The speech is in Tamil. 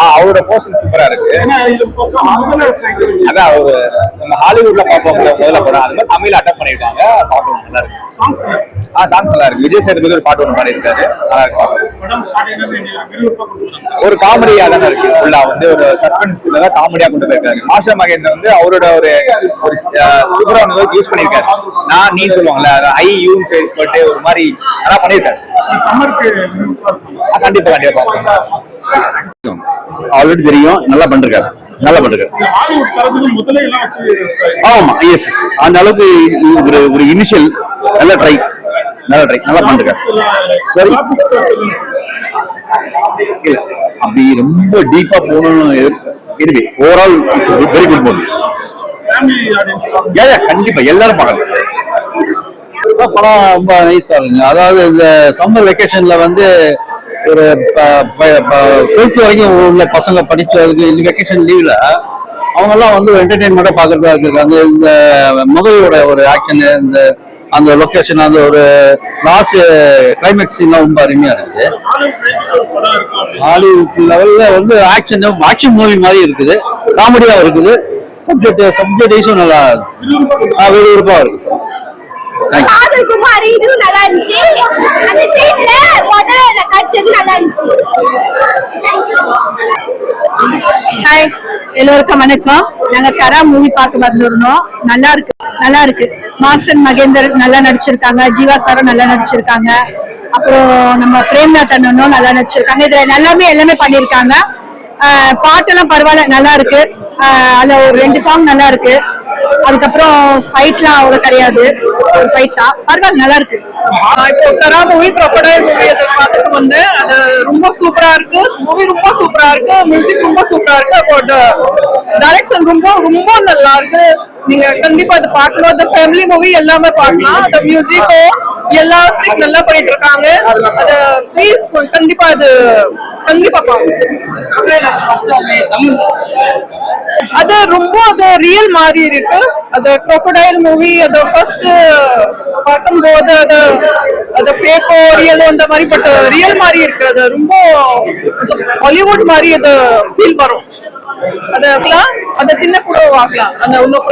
அவரோட போர்ஷன் சூப்பரா இருக்கு. அதான் அவரு நம்ம ஹாலிவுட்ல பார்ப்போம் முதல்ல படம், அது மாதிரி தமிழ்ல அட்டெண்ட் பண்ணிருக்காங்க. பாட்டு நல்லா இருக்கு. சாங்ஸ் நல்லா இருக்கு. விஜய் சேதுபதி ஒரு பாட்டு ஒன்று பாடியிருக்காரு, நல்லா இருக்கு. ஒரு காமெடியா தானே இருக்கு. ஃபுல்லா வந்து ஒரு சஸ்பென்ஸ் காமெடியா கொண்டு போயிருக்காரு. ஆஷா மகேந்திரன் வந்து அவரோட ஒரு சூப்பரா யூஸ் பண்ணிருக்காரு. நான் நீ சொல்லுவாங்கல்ல, ஐ யூ போட்டு ஒரு மாதிரி அதான் பண்ணிருக்காரு. கண்டிப்பா கண்டிப்பா ஆல்ரெடி தெரியும். நல்லா பண்ணிருக்காரு, நல்லா பண்ணிருக்காரு. ஆமா, எஸ், அந்த அளவுக்கு ஒரு இனிஷியல் நல்ல ட்ரை, நல்லா பண்ணிருக்காரு. சரி, இல்ல அப்படி ரொம்ப டீப்பா போகணும்னு இருக்கு. Overall it's very good movie. கண்டிப்பா எல்லாரும் பார்க்கலாம். படம் ரொம்ப நைஸா இருக்குங்க. அதாவது இந்த சம்மர் வெக்கேஷன்ல வந்து ஒரு 12th வரைக்கும் உள்ள பசங்க படிச்சதுக்கு இந்த வெக்கேஷன் லீவ்ல அவங்க எல்லாம் வந்து என்டர்டெயின்மெண்டா பாக்குறதா இருக்காங்க. இந்த முதலோட ஒரு ஆக்ஷன், இந்த அந்த லொகேஷன், அந்த ஒரு லாஸ்ட் கிளைமேக்ஸ் சீன்லாம் ரொம்ப அருமையா இருக்குது. ஹாலிவுட் லெவல்ல வந்து ஆக்ஷன் மூவி மாதிரி இருக்குது, காமெடியா இருக்குது. சப்ஜெக்ட் வைஸும் நல்லா விறுவிறுப்பா இருக்கு. நல்லா இருந்துச்சு. அந்த சீன்ல முதல்ல கட்சது நல்லா இருந்துச்சு. ஹாய், எல்லோருக்கும் வணக்கம். நாங்க கரா மூவி பார்க்க வந்திருந்தோம். நல்லா இருக்கு. மாஸ்டர் மகேந்தர் நல்லா நடிச்சிருக்காங்க, ஜீவா சாரும் நல்லா நடிச்சிருக்காங்க, அப்புறம் நம்ம பிரேம்நாத் அண்ணனும் நல்லா நடிச்சிருக்காங்க. இதுல எல்லாமே பண்ணிருக்காங்க. பாட்டெல்லாம் பரவாயில்ல, நல்லா இருக்கு. அதுல ஒரு 2 சாங் நல்லா இருக்கு. அதுக்கப்புறம் ஃபைட்லாம் அவ்வளவு கிடையாது, ஒரு ஃபைட் தான், பரவாயில்ல, நல்லா இருக்கு. இப்போ கரா மூவி க்ரோக்கடைல் மூவி பார்த்துட்டு வந்தேன். அது ரொம்ப சூப்பரா இருக்கு. மூவி ரொம்ப சூப்பரா இருக்கு. மியூசிக் ரொம்ப சூப்பரா இருக்கு. பட் டைரக்ஷன் ரொம்ப நல்லா இருக்கு. நீங்க கண்டிப்பா அது பார்க்கணும். அந்த ஃபேமிலி மூவி எல்லாமே பார்க்கலாம். அந்த மியூசிக்கும் எல்லா ஸ்டிக் நல்லா பண்ணிட்டு இருக்காங்க. அது ப்ளீஸ் கண்டிப்பா அது ரொம்ப ரியல் மாதிரி இருக்கு. அது க்ரோக்கடைல் மூவி அது ஃபர்ஸ்ட் பார்க்கும்போது அது ஃபேக்கோ ரியலோ அந்த மாதிரி, பட் ரியல் மாதிரி இருக்கு. அது ரொம்ப ஹாலிவுட் மாதிரி அது ஃபீல் வரும். அது சின்ன கூட வாங்கலாம். அந்த இன்னும்